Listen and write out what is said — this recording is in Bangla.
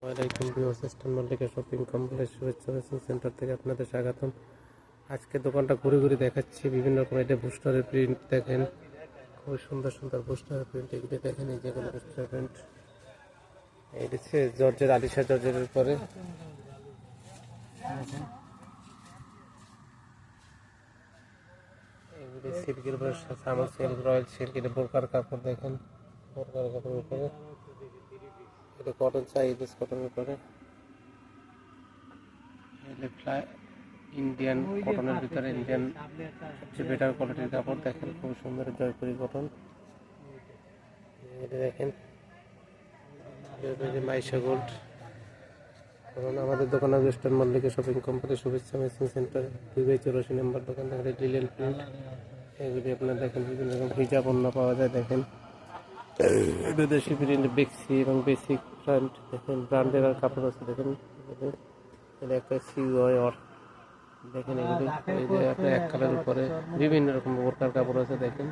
ওয়ালাইকুম viewers, eastern Mallika shopping complex শুভেচ্ছা মেশিন সেন্টার থেকে আপনাদের স্বাগতম। আজকে দোকানটা ঘুরে ঘুরে দেখাচ্ছি। বিভিন্ন রকম এটা বুস্টারের প্রিন্ট দেখেন, খুব সুন্দর সুন্দর বুস্টারের প্রিন্ট। এগুলো দেখেন, এই যেগুলো বুস্টারের প্রিন্ট। এটা হচ্ছে জর্জের, আলিশা জর্জের উপরে এগুলি সিল্কের উপরে, সামর সিল্ক, রয়্যাল সিল্ক। এটা বোরকার কাপড় দেখেন, বোরকার কাপড়ের উপরে। এটা কটন, চাইনিজ কটনের উপরে। ইন্ডিয়ান কটনের ভিতরে ইন্ডিয়ান সবচেয়ে বেটার কোয়ালিটির কাপড় দেখেন, খুব সুন্দর জয়পুরি কটন। এটা দেখেন মাইশা গোল্ড। এবং আমাদের দোকানে ওয়েস্টার্ন মল্লিকা শপিং কোম্পানি শুভেচ্ছা মেশিন সেন্টার 2/84 নম্বর দোকান। দেখেন লিলেন প্রিন্ট, এগুলি আপনার দেখেন বিভিন্ন রকম হিজাব অন্য পাওয়া যায়। দেখেন বিদেশি প্রিন্ট, বেক্সি এবং বেসিক ব্র্যান্ড দেখেন, ব্র্যান্ডের আর কাপড় আছে দেখেন। এটা একটা সিওয়ার দেখেন, এগুলি এই যে আপনার এক কালার উপরে বিভিন্ন রকম বোরকার কাপড় আছে দেখেন।